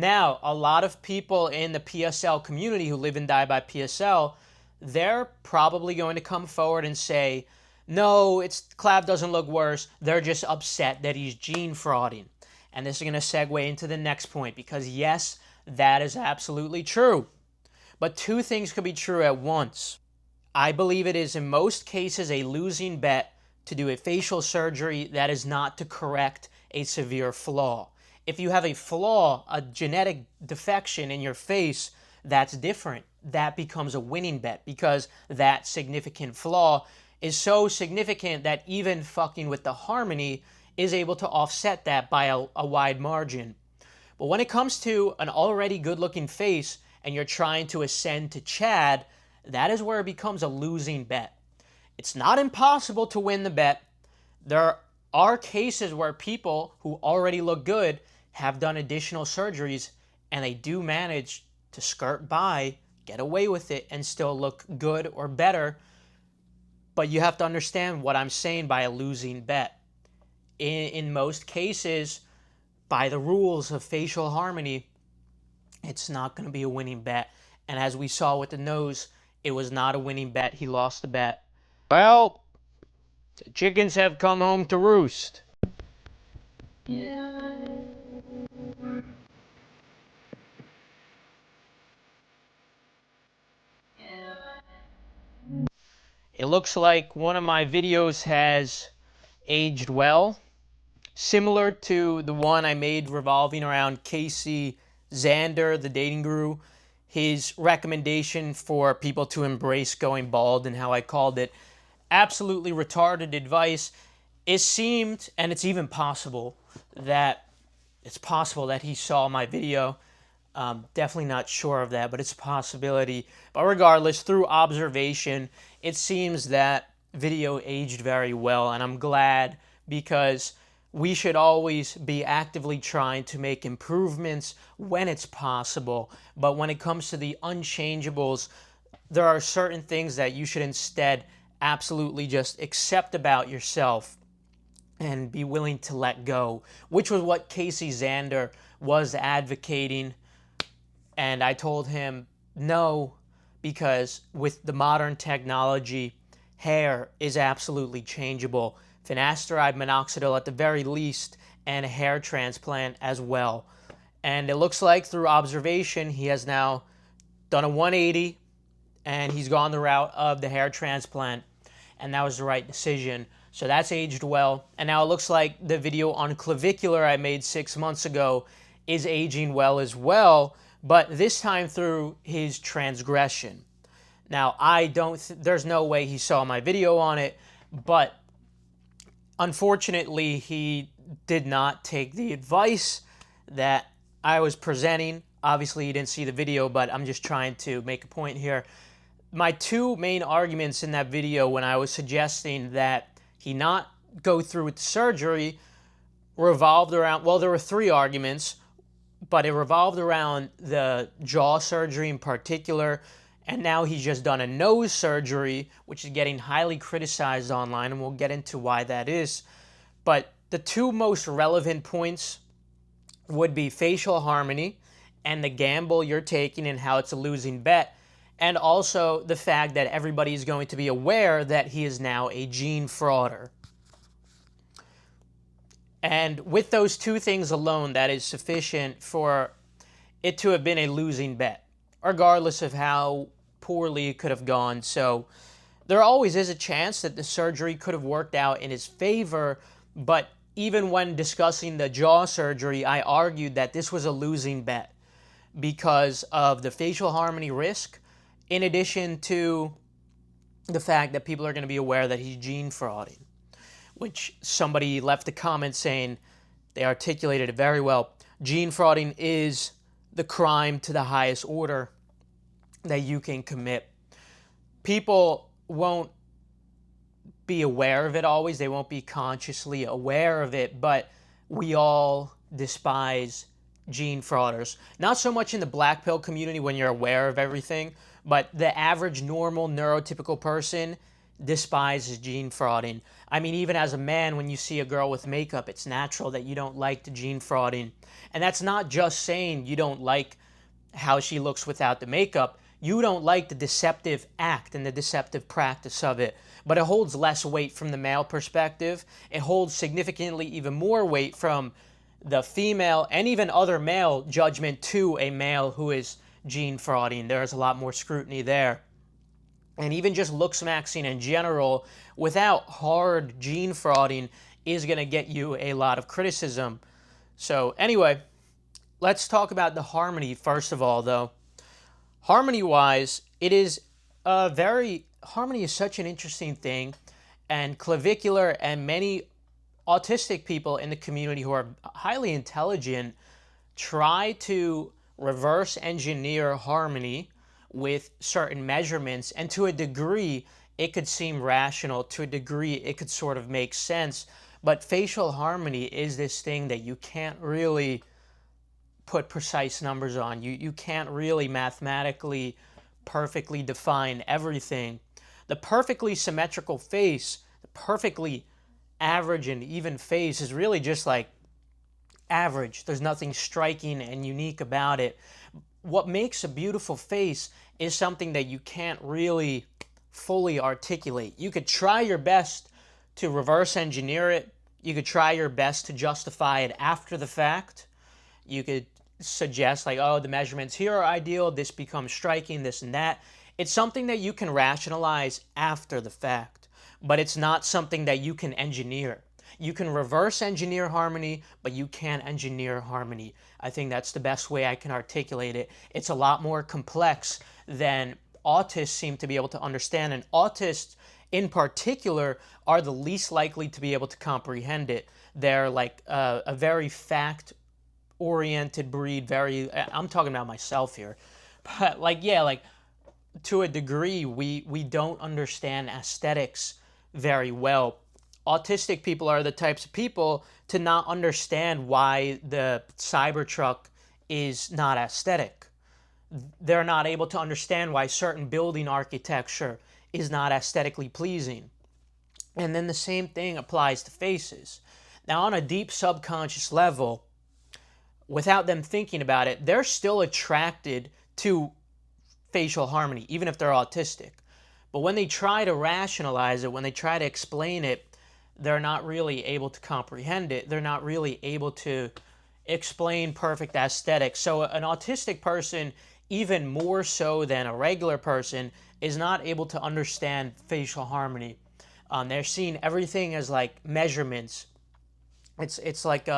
Now, a lot of people in the PSL community who live and die by PSL, they're probably going to come forward and say, no, Clav doesn't look worse. They're just upset that he's gene frauding. And this is going to segue into the next point, because yes, that is absolutely true. But two things could be true at once. I believe it is in most cases a losing bet to do a facial surgery that is not to correct a severe flaw. If you have a flaw, a genetic defection in your face, that's different. That becomes a winning bet, because that significant flaw is so significant that even fucking with the harmony is able to offset that by a wide margin. But when it comes to an already good-looking face and you're trying to ascend to Chad, that is where it becomes a losing bet. It's not impossible to win the bet. There are cases where people who already look good have done additional surgeries and they do manage to skirt by, get away with it, and still look good or better. But you have to understand what I'm saying by a losing bet. In most cases, by the rules of facial harmony, it's not going to be a winning bet. And as we saw with the nose, it was not a winning bet. He lost the bet. Well, the chickens have come home to roost. Yeah. It looks like one of my videos has aged well, similar to the one I made revolving around Casey Zander, the dating guru, his recommendation for people to embrace going bald, and how I called it absolutely retarded advice. It seemed, and it's even possible, that he saw my video. Definitely not sure of that, but it's a possibility. But regardless, through observation, it seems that video aged very well, and I'm glad, because we should always be actively trying to make improvements when it's possible. But when it comes to the unchangeables, there are certain things that you should instead absolutely just accept about yourself and be willing to let go, which was what Casey Zander was advocating. And I told him no, because with the modern technology, hair is absolutely changeable. Finasteride, minoxidil at the very least, and a hair transplant as well. And it looks like through observation, he has now done a 180, and he's gone the route of the hair transplant, and that was the right decision. So that's aged well. And now it looks like the video on Clavicular I made 6 months ago is aging well as well, but this time through his transgression. Now, there's no way he saw my video on it, but unfortunately, he did not take the advice that I was presenting. Obviously, he didn't see the video, but I'm just trying to make a point here. My two main arguments in that video when I was suggesting that he not go through with the surgery revolved around, well, there were three arguments, but it revolved around the jaw surgery in particular, and now he's just done a nose surgery, which is getting highly criticized online, and we'll get into why that is. But the two most relevant points would be facial harmony and the gamble you're taking and how it's a losing bet, and also the fact that everybody is going to be aware that he is now a gene frauder. And with those two things alone, that is sufficient for it to have been a losing bet, regardless of how poorly it could have gone. So there always is a chance that the surgery could have worked out in his favor, but even when discussing the jaw surgery, I argued that this was a losing bet because of the facial harmony risk, in addition to the fact that people are going to be aware that he's gene frauding, which somebody left a comment saying they articulated it very well. Gene frauding is the crime to the highest order that you can commit. People won't be aware of it always. They won't be consciously aware of it, but we all despise gene frauders. Not so much in the black pill community when you're aware of everything, but the average normal neurotypical person despises gene frauding. I mean, even as a man, when you see a girl with makeup, it's natural that you don't like the gene frauding. And that's not just saying you don't like how she looks without the makeup. You don't like the deceptive act and the deceptive practice of it. But it holds less weight from the male perspective. It holds significantly even more weight from the female and even other male judgment to a male who is gene frauding. There's a lot more scrutiny there. And even just looks maxing in general, without hard gene frauding, is going to get you a lot of criticism. So anyway, let's talk about the harmony first of all, though. Harmony-wise, it is harmony is such an interesting thing, and Clavicular and many autistic people in the community who are highly intelligent try to reverse engineer harmony with certain measurements, and to a degree it could seem rational, to a degree it could sort of make sense, but facial harmony is this thing that you can't really put precise numbers on. You can't really mathematically perfectly define everything. The perfectly symmetrical face, the perfectly average and even face is really just like average. There's nothing striking and unique about it. What makes a beautiful face is something that you can't really fully articulate. You could try your best to reverse engineer it. You could try your best to justify it after the fact. You could suggest like, oh, the measurements here are ideal, this becomes striking, this and that. It's something that you can rationalize after the fact, but it's not something that you can engineer. You can reverse engineer harmony, but you can't engineer harmony. I think that's the best way I can articulate it. It's a lot more complex than autists seem to be able to understand, and autists in particular are the least likely to be able to comprehend it. They're like a very fact-oriented breed, I'm talking about myself here, but like, yeah, like to a degree, we don't understand aesthetics very well. Autistic people are the types of people to not understand why the Cybertruck is not aesthetic. They're not able to understand why certain building architecture is not aesthetically pleasing. And then the same thing applies to faces. Now, on a deep subconscious level, without them thinking about it, they're still attracted to facial harmony, even if they're autistic. But when they try to rationalize it, when they try to explain it, they're not really able to comprehend it. They're not really able to explain perfect aesthetics. So an autistic person, even more so than a regular person, is not able to understand facial harmony. They're seeing everything as like measurements. It's like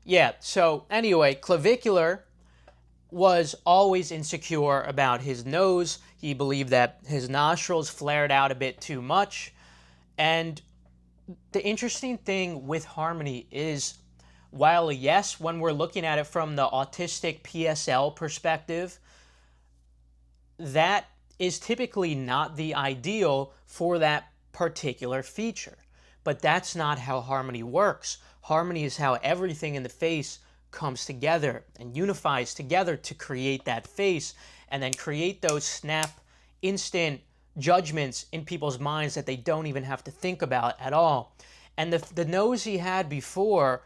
yeah. So anyway, Clavicular was always insecure about his nose. He believed that his nostrils flared out a bit too much. And the interesting thing with harmony is, while yes, when we're looking at it from the autistic PSL perspective, that is typically not the ideal for that particular feature. But that's not how harmony works. Harmony is how everything in the face comes together and unifies together to create that face, and then create those snap, instant judgments in people's minds that they don't even have to think about at all. And the nose he had before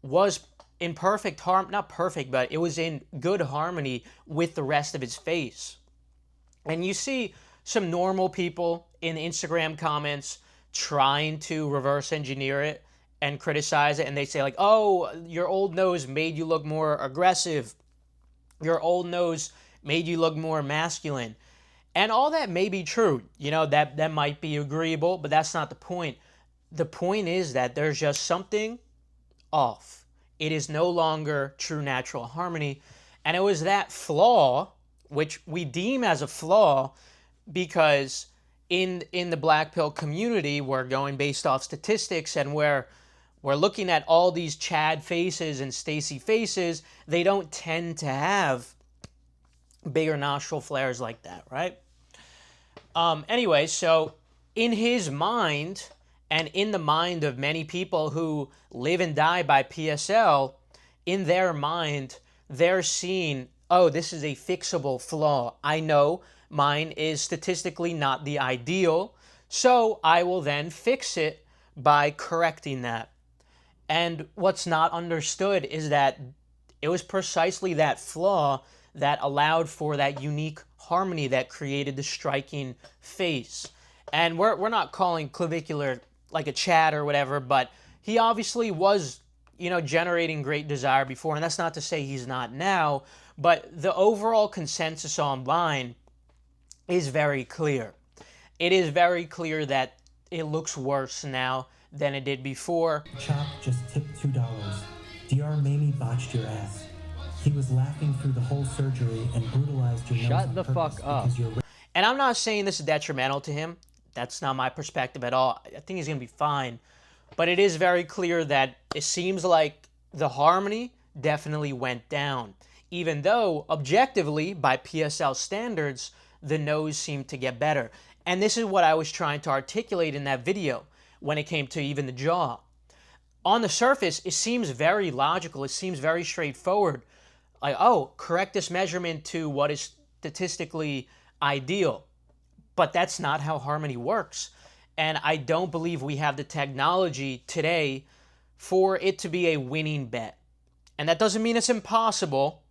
was in perfect not perfect, but it was in good harmony with the rest of his face. And you see some normal people in Instagram comments trying to reverse engineer it and criticize it, and they say like, oh, your old nose made you look more aggressive. Your old nose made you look more masculine. And all that may be true. You know, that might be agreeable, but that's not the point. The point is that there's just something off. It is no longer true natural harmony. And it was that flaw, which we deem as a flaw because in the black pill community, we're going based off statistics, and we're looking at all these Chad faces and Stacy faces. They don't tend to have bigger nostril flares like that, right? Anyway, so in his mind, and in the mind of many people who live and die by PSL, in their mind, they're seeing, oh, this is a fixable flaw. I know mine is statistically not the ideal, So I will then fix it by correcting that. And what's not understood is that it was precisely that flaw that allowed for that unique harmony that created the striking face. And we're not calling Clavicular like a Chad or whatever, but he obviously was, generating great desire before. And that's not to say he's not now, but the overall consensus online is very clear. It is very clear that it looks worse now than it did before. Chop just tipped $2. Dr. Mamie botched your ass. He was laughing through the whole surgery and brutalized your nose. Shut the fuck up. And I'm not saying this is detrimental to him. That's not my perspective at all. I think he's going to be fine. But it is very clear that it seems like the harmony definitely went down. Even though, objectively, by PSL standards, the nose seemed to get better. And this is what I was trying to articulate in that video when it came to even the jaw. On the surface, it seems very logical. It seems very straightforward. Like, oh, correct this measurement to what is statistically ideal. But that's not how harmony works. And I don't believe we have the technology today for it to be a winning bet. And that doesn't mean it's impossible.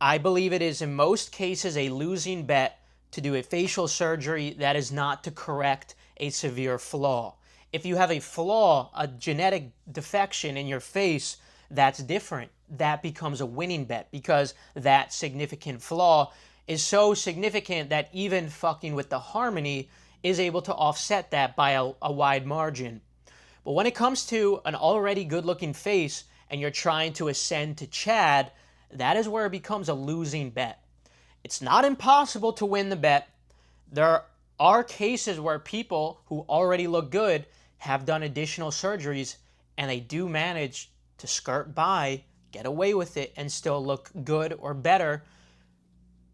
I believe it is in most cases a losing bet to do a facial surgery that is not to correct a severe flaw. If you have a flaw, a genetic defection in your face, that's different. That becomes a winning bet because that significant flaw is so significant that even fucking with the harmony is able to offset that by a wide margin. But when it comes to an already good-looking face and you're trying to ascend to Chad, that is where it becomes a losing bet. It's not impossible to win the bet. There are cases where people who already look good have done additional surgeries and they do manage to skirt by, get away with it, and still look good or better.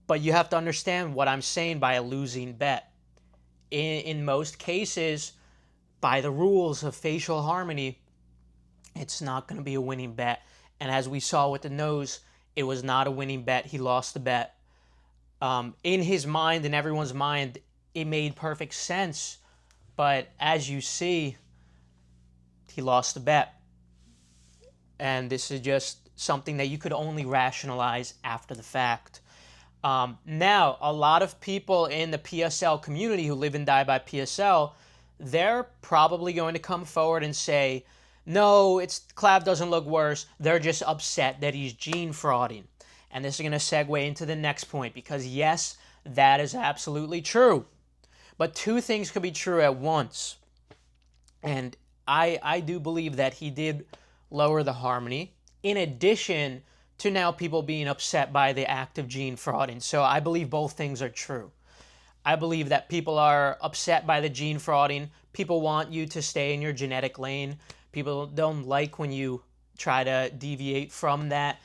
But you have to understand what I'm saying by a losing bet. In most cases, by the rules of facial harmony, it's not going to be a winning bet. And as we saw with the nose, it was not a winning bet. He lost the bet. In his mind, in everyone's mind, it made perfect sense. But as you see, he lost the bet. And this is just something that you could only rationalize after the fact. Now, a lot of people in the PSL community who live and die by PSL, they're probably going to come forward and say, no, Clav doesn't look worse. They're just upset that he's gene frauding. And this is going to segue into the next point because, yes, that is absolutely true. But two things could be true at once. And I do believe that he did lower the harmony, in addition to now people being upset by the act of gene frauding. So I believe both things are true. I believe that people are upset by the gene frauding. People want you to stay in your genetic lane. People don't like when you try to deviate from that.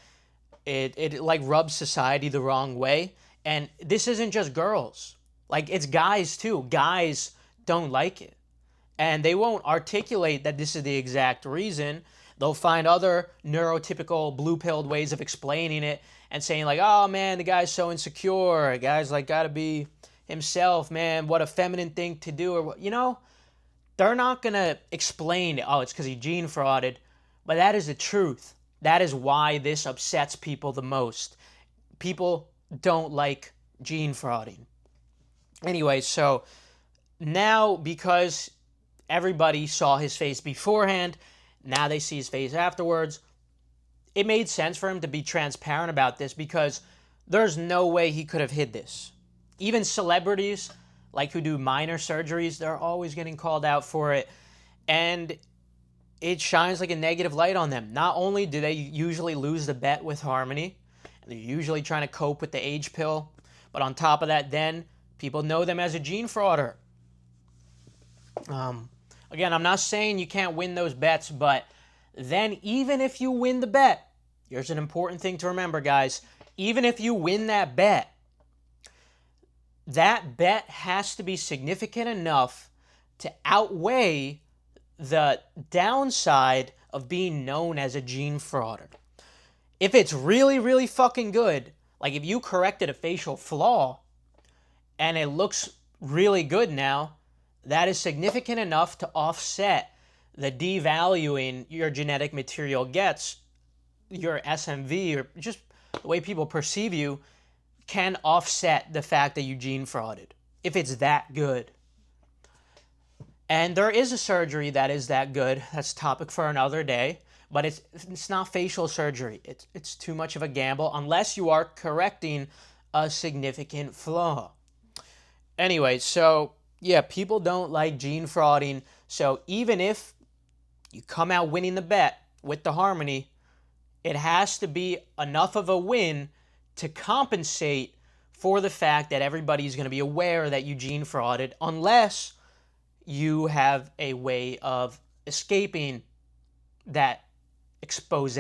It like rubs society the wrong way. And this isn't just girls. Like, it's guys too. Guys don't like it. And they won't articulate that this is the exact reason. They'll find other neurotypical blue-pilled ways of explaining it and saying like, oh man, the guy's so insecure. The guy's like gotta be himself, man. What a feminine thing to do. Or they're not gonna explain, oh, it's because he gene frauded. But that is the truth. That is why this upsets people the most. People don't like gene frauding. Anyway, so now because everybody saw his face beforehand, now they see his face afterwards, it made sense for him to be transparent about this because there's no way he could have hid this. Even celebrities, like who do minor surgeries, they're always getting called out for it. And it shines like a negative light on them. Not only do they usually lose the bet with harmony, they're usually trying to cope with the age pill, but on top of that, then people know them as a gene frauder. Again, I'm not saying you can't win those bets, but then even if you win the bet, here's an important thing to remember, guys. Even if you win that bet has to be significant enough to outweigh the downside of being known as a gene frauder. If it's really, really fucking good, like if you corrected a facial flaw and it looks really good now, that is significant enough to offset the devaluing your genetic material gets, your SMV, or just the way people perceive you, can offset the fact that you gene frauded, if it's that good. And there is a surgery that is that good. That's a topic for another day. But it's not facial surgery. It's too much of a gamble unless you are correcting a significant flaw. Anyway, so yeah, people don't like gene frauding. So even if you come out winning the bet with the harmony, it has to be enough of a win to compensate for the fact that everybody's going to be aware that you gene frauded, unless you have a way of escaping that expose,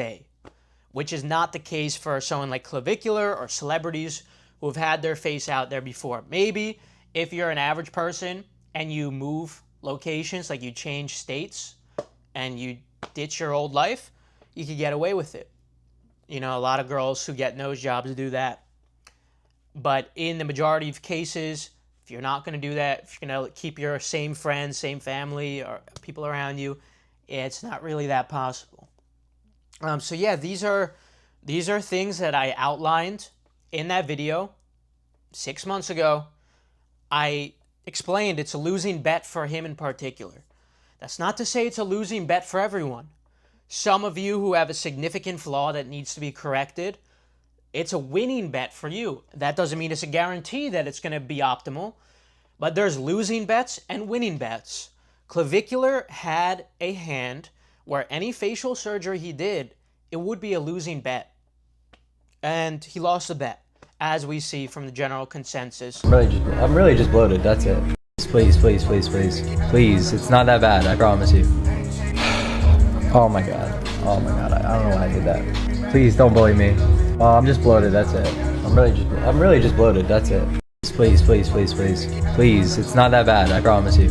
which is not the case for someone like Clavicular or celebrities who have had their face out there before. Maybe if you're an average person and you move locations, like you change states and you ditch your old life, you could get away with it. You know, a lot of girls who get nose jobs do that. But in the majority of cases, if you're not going to do that, if you're going to keep your same friends, same family, or people around you, it's not really that possible. So yeah, these are things that I outlined in that video 6 months ago. I explained it's a losing bet for him in particular. That's not to say it's a losing bet for everyone. Some of you who have a significant flaw that needs to be corrected, it's a winning bet for you. That doesn't mean it's a guarantee that it's going to be optimal, but there's losing bets and winning bets. Clavicular had a hand where any facial surgery he did, it would be a losing bet. And he lost the bet, as we see from the general consensus. I'm really just bloated, that's it. Please, please, please, please. Please, it's not that bad, I promise you. Oh my god. Oh my god, I don't know why I did that. Please don't bully me. I'm just bloated, that's it. I'm really just bloated, that's it. Please, please, please, please. Please, it's not that bad, I promise you.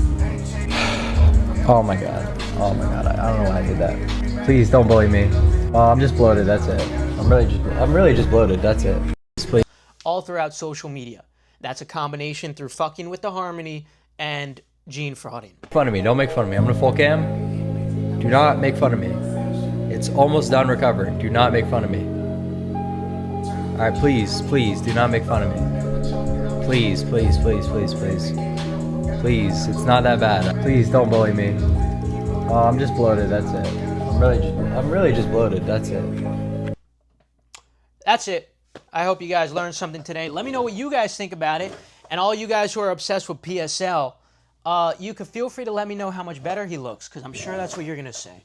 Oh my god. Oh my god, I don't know why I did that. Please don't bully me. I'm just bloated, that's it. I'm really just bloated, that's it. Please. All throughout social media. That's a combination through fucking with the harmony and gene frauding. Fun of me, don't make fun of me. I'm gonna full cam. Do not make fun of me. It's almost done recovering. Do not make fun of me. Alright, please, please, do not make fun of me. Please, please, please, please, please. Please, it's not that bad. Please don't bully me. I'm just bloated, that's it. I'm really just bloated, that's it. That's it. I hope you guys learned something today. Let me know what you guys think about it. And all you guys who are obsessed with PSL, you can feel free to let me know how much better he looks, because I'm sure that's what you're going to say.